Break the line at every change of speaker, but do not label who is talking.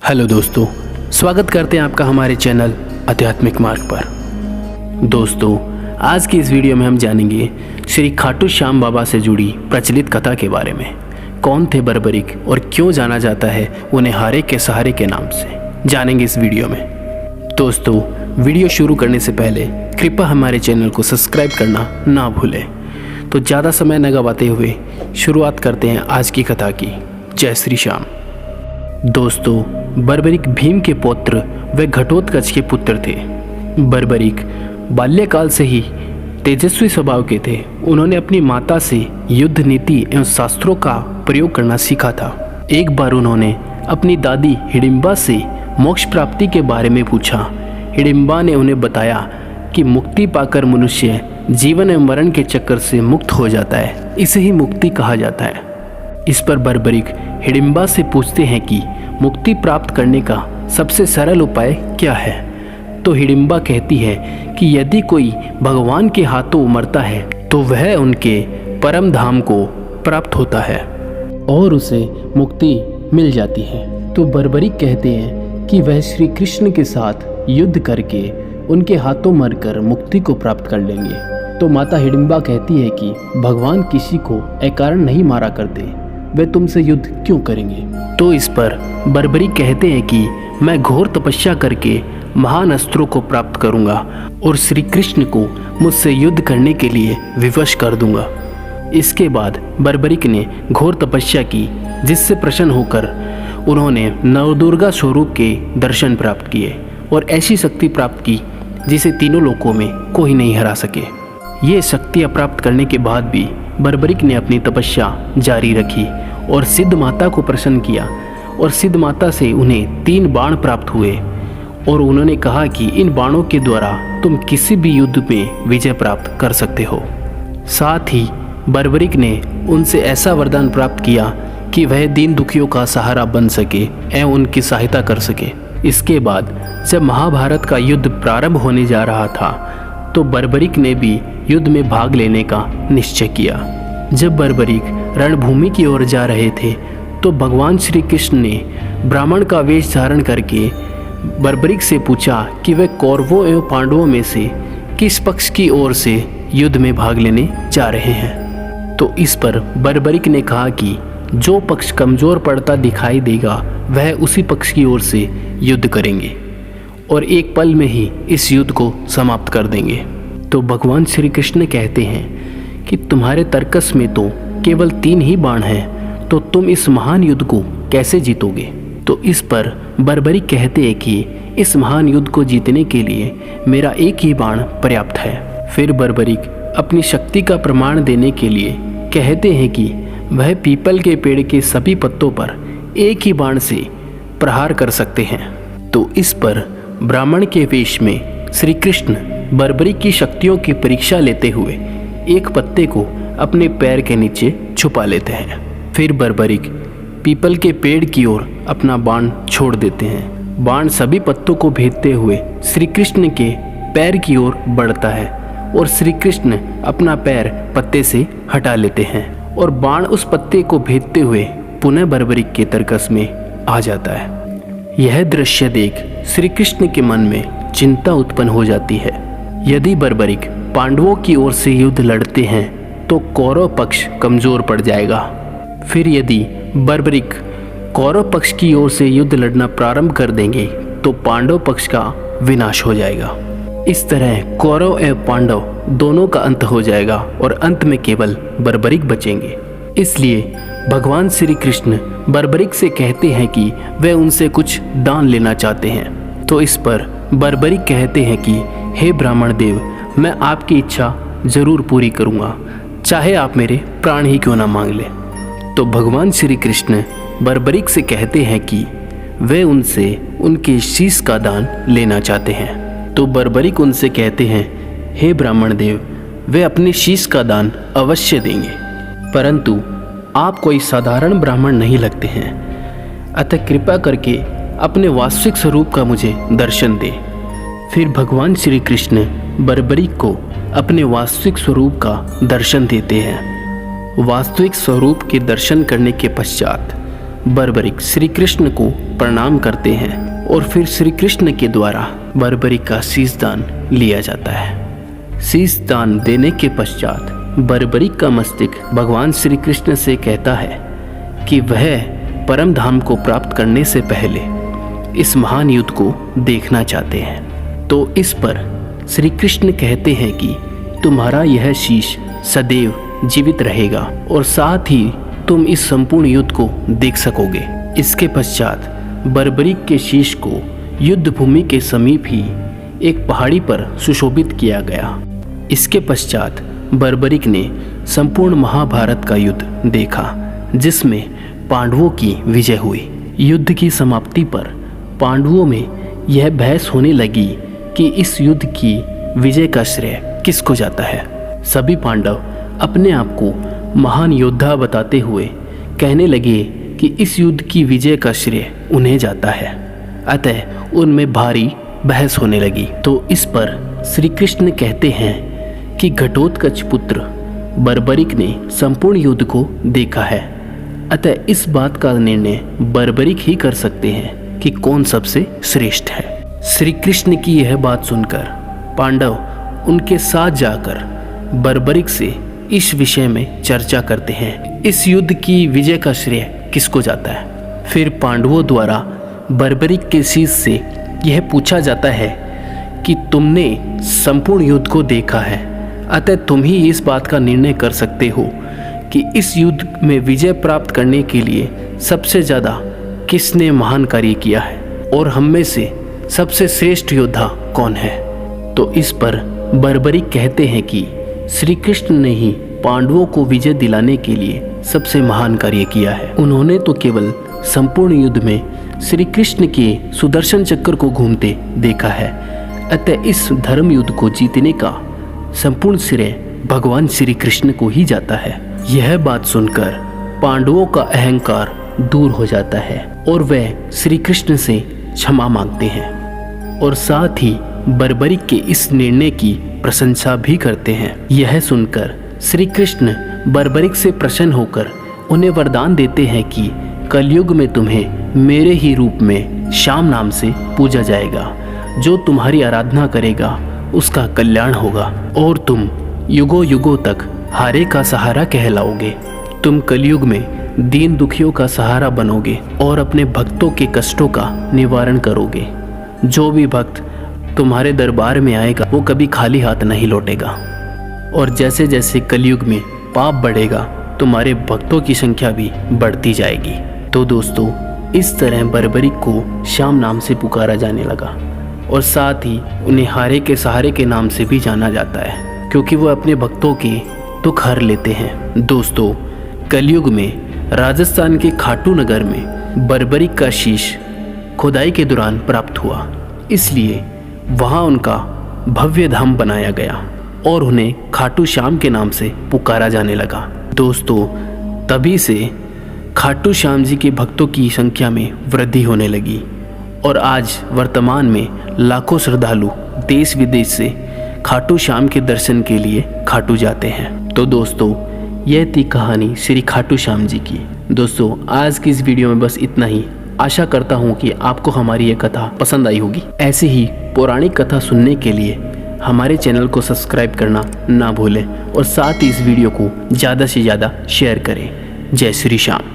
Hello दोस्तों, स्वागत करते हैं आपका हमारे चैनल आध्यात्मिक मार्ग पर। दोस्तों, आज की इस वीडियो में हम जानेंगे श्री खाटू श्याम बाबा से जुड़ी प्रचलित कथा के बारे में। कौन थे बर्बरिक और क्यों जाना जाता है उन्हें हारे के सहारे के नाम से, जानेंगे इस वीडियो में। दोस्तों, वीडियो शुरू करने से पहले कृपया हमारे चैनल को सब्सक्राइब करना ना भूलें। तो ज़्यादा समय न गवाते हुए शुरुआत करते हैं आज की कथा की। जय श्री श्याम। दोस्तों, बर्बरिक भीम के पौत्र व घटोत्कच के पुत्र थे। बर्बरिक बाल्यकाल से ही तेजस्वी स्वभाव के थे। उन्होंने अपनी माता से युद्ध नीति एवं शास्त्रों का प्रयोग करना सीखा था। एक बार उन्होंने अपनी दादी हिडिंबा से मोक्ष प्राप्ति के बारे में पूछा। हिडिंबा ने उन्हें बताया कि मुक्ति पाकर मनुष्य जीवन एवं मरण के चक्कर से मुक्त हो जाता है, इसे ही मुक्ति कहा जाता है। इस पर बर्बरिक हिडिंबा से पूछते हैं कि मुक्ति प्राप्त करने का सबसे सरल उपाय क्या है। तो हिडिंबा कहती है कि यदि कोई भगवान के हाथों मरता है तो वह उनके परम धाम को प्राप्त होता है और उसे मुक्ति मिल जाती है। तो बर्बरिक कहते हैं कि वह श्री कृष्ण के साथ युद्ध करके उनके हाथों मरकर मुक्ति को प्राप्त कर लेंगे। तो माता हिडिंबा कहती है कि भगवान किसी को अकारण नहीं मारा करते, वे तुमसे युद्ध क्यों करेंगे। तो इस पर बर्बरिक कहते हैं कि मैं घोर तपस्या करके महान अस्त्रों को प्राप्त करूंगा और श्री कृष्ण को मुझसे युद्ध करने के लिए विवश कर दूंगा। इसके बाद बर्बरिक ने घोर तपस्या की, जिससे प्रसन्न होकर उन्होंने नवदुर्गा स्वरूप के दर्शन प्राप्त किए और ऐसी शक्ति प्राप्त की जिसे तीनों लोकों में कोई नहीं हरा सके। ये शक्तियाँ प्राप्त करने के बाद भी बर्बरिक ने अपनी तपस्या जारी रखी और सिद्ध माता को प्रसन्न किया और सिद्ध माता से उन्हें 3 बाण प्राप्त हुए और उन्होंने कहा कि इन बाणों के द्वारा तुम किसी भी युद्ध में विजय प्राप्त कर सकते हो। साथ ही बर्बरिक ने उनसे ऐसा वरदान प्राप्त किया कि वह दीन दुखियों का सहारा बन सके एवं उनकी सहायता कर सके। इसके बाद जब महाभारत का युद्ध प्रारंभ होने जा रहा था तो बर्बरिक ने भी युद्ध में भाग लेने का निश्चय किया। जब बर्बरिक रणभूमि की ओर जा रहे थे तो भगवान श्री कृष्ण ने ब्राह्मण का वेश धारण करके बर्बरिक से पूछा कि वह कौरवों एवं पांडवों में से किस पक्ष की ओर से युद्ध में भाग लेने जा रहे हैं। तो इस पर बर्बरिक ने कहा कि जो पक्ष कमज़ोर पड़ता दिखाई देगा वह उसी पक्ष की ओर से युद्ध करेंगे और एक पल में ही इस युद्ध को समाप्त कर देंगे। तो भगवान श्री कृष्ण कहते हैं कि तुम्हारे तर्कस में तो केवल 3 ही बाण हैं, तो तुम इस महान युद्ध को कैसे जीतोगे। तो इस पर बर्बरिक कहते हैं कि इस महान युद्ध को जीतने के लिए मेरा एक ही बाण पर्याप्त है। फिर बर्बरिक अपनी शक्ति का प्रमाण देने के लिए कहते हैं कि वह पीपल के पेड़ के सभी पत्तों पर एक ही बाण से प्रहार कर सकते हैं। तो इस पर ब्राह्मण के वेश में श्री कृष्ण बर्बरिक की शक्तियों की परीक्षा लेते हुए एक पत्ते को अपने पैर के नीचे छुपा लेते हैं। फिर बर्बरिक पीपल के पेड़ की ओर अपना बाण छोड़ देते हैं। बाण सभी पत्तों को भेदते हुए श्री कृष्ण के पैर की ओर बढ़ता है और श्री कृष्ण अपना पैर पत्ते से हटा लेते हैं और बाण उस पत्ते को भेदते हुए पुनः बर्बरिक के तर्कस में आ जाता है। यह दृश्य देख श्री कृष्ण के मन में चिंता उत्पन्न हो जाती है। यदि बर्बरिक पांडवों की ओर से युद्ध लड़ते हैं तो कौरव पक्ष कमजोर पड़ जाएगा। फिर यदि बर्बरिक कौरव पक्ष की ओर से युद्ध लड़ना प्रारंभ कर देंगे तो पांडव पक्ष का विनाश हो जाएगा। इस तरह कौरव एवं पांडव दोनों का अंत हो जाएगा और अंत में केवल बर्बरिक बचेंगे। इसलिए भगवान श्री कृष्ण बर्बरिक से कहते हैं कि वे उनसे कुछ दान लेना चाहते हैं। तो इस पर बर्बरिक कहते हैं कि हे ब्राह्मण देव, मैं आपकी इच्छा जरूर पूरी करूंगा, चाहे आप मेरे प्राण ही क्यों ना मांग लें। तो भगवान श्री कृष्ण बर्बरिक से कहते हैं कि वे उनसे उनके शीश का दान लेना चाहते हैं। तो बर्बरिक उनसे कहते हैं, हे ब्राह्मण देव, वे अपने शीश का दान अवश्य देंगे, परंतु आप कोई साधारण ब्राह्मण नहीं लगते हैं, अतः कृपा करके अपने वास्तविक स्वरूप का मुझे दर्शन दे। फिर भगवान श्री कृष्ण बर्बरिक को अपने वास्तविक स्वरूप का दर्शन देते हैं। वास्तविक स्वरूप के दर्शन करने के पश्चात बर्बरिक श्री कृष्ण को प्रणाम करते हैं और फिर श्री कृष्ण के द्वारा बर्बरिक का शीश दान लिया जाता है। शीश दान देने के पश्चात बर्बरिक का मस्तिष्क भगवान श्री कृष्ण से कहता है कि वह परम धाम को प्राप्त करने से पहले इस महान युद्ध को देखना चाहते हैं। तो इस पर श्री कृष्ण कहते हैं कि तुम्हारा यह शीश सदैव जीवित रहेगा और साथ ही तुम इस संपूर्ण युद्ध को देख सकोगे। इसके पश्चात बर्बरिक के शीश को युद्ध भूमि के समीप ही एक पहाड़ी पर सुशोभित किया गया। इसके पश्चात बर्बरिक ने संपूर्ण महाभारत का युद्ध देखा जिसमें पांडवों की विजय हुई। युद्ध की समाप्ति पर पांडवों में यह बहस होने लगी कि इस युद्ध की विजय का श्रेय किसको जाता है। सभी पांडव अपने आप को महान योद्धा बताते हुए कहने लगे कि इस युद्ध की विजय का श्रेय उन्हें जाता है। अतः उनमें भारी बहस होने लगी। तो इस पर श्री कृष्ण कहते हैं कि घटोत्कच पुत्र बर्बरिक ने संपूर्ण युद्ध को देखा है। अतः इस बात का निर्णय बर्बरिक ही कर सकते हैं कि कौन सबसे श्रेष्ठ है। श्री कृष्ण की यह बात सुनकर पांडव उनके साथ जाकर बर्बरिक से इस विषय में चर्चा करते हैं, इस युद्ध की विजय का श्रेय किसको जाता है। फिर पांडवों द्वारा बर्बरिक के शीश से यह पूछा जाता है कि तुमने संपूर्ण युद्ध को देखा है, अतः तुम ही इस बात का निर्णय कर सकते हो कि इस युद्ध में विजय प्राप्त करने के लिए सबसे ज़्यादा किसने महान कार्य किया है और हम में से सबसे श्रेष्ठ योद्धा कौन है। तो इस पर बर्बरिक कहते हैं कि श्री कृष्ण ने ही पांडवों को विजय दिलाने के लिए सबसे महान कार्य किया है। उन्होंने तो केवल संपूर्ण युद्ध में श्री कृष्ण के सुदर्शन चक्र को घूमते देखा है। अतः इस धर्म युद्ध को जीतने का संपूर्ण श्रेय भगवान श्री कृष्ण को ही जाता है। यह बात सुनकर पांडवों का अहंकार दूर हो जाता है और वह श्री कृष्ण से क्षमा मांगते हैं और साथ ही बर्बरिक के इस निर्णय की प्रशंसा भी करते हैं। यह सुनकर श्री कृष्ण बर्बरिक से प्रसन्न होकर उन्हें वरदान देते हैं कि कलयुग में तुम्हें मेरे ही रूप में श्याम नाम से पूजा जाएगा। जो तुम्हारी आराधना करेगा उसका कल्याण होगा और तुम युगों युगों तक हारे का सहारा कहलाओगे। तुम कलयुग में दीन दुखियों का सहारा बनोगे और अपने भक्तों के कष्टों का निवारण करोगे। जो भी भक्त तुम्हारे दरबार में आएगा वो कभी खाली हाथ नहीं लौटेगा। और जैसे जैसे कलयुग में पाप बढ़ेगा तुम्हारे भक्तों की संख्या भी बढ़ती जाएगी। तो दोस्तों, इस तरह बर्बरिक को श्याम नाम से पुकारा जाने लगा और साथ ही उन्हें हारे के सहारे के नाम से भी जाना जाता है, क्योंकि वो अपने भक्तों के दुख हर लेते हैं। दोस्तों, कलयुग में राजस्थान के खाटू नगर में बर्बरिक का शीश खुदाई के दौरान प्राप्त हुआ, इसलिए वहाँ उनका भव्य धाम बनाया गया और उन्हें खाटू श्याम के नाम से पुकारा जाने लगा। दोस्तों, तभी से खाटू श्याम जी के भक्तों की संख्या में वृद्धि होने लगी और आज वर्तमान में लाखों श्रद्धालु देश विदेश से खाटू श्याम के दर्शन के लिए खाटू जाते हैं। तो दोस्तों, यह थी कहानी श्री खाटू श्याम जी की। दोस्तों, आज की इस वीडियो में बस इतना ही। आशा करता हूँ कि आपको हमारी ये कथा पसंद आई होगी। ऐसे ही पौराणिक कथा सुनने के लिए हमारे चैनल को सब्सक्राइब करना ना भूलें और साथ ही इस वीडियो को ज़्यादा से ज़्यादा शेयर करें। जय श्री श्याम।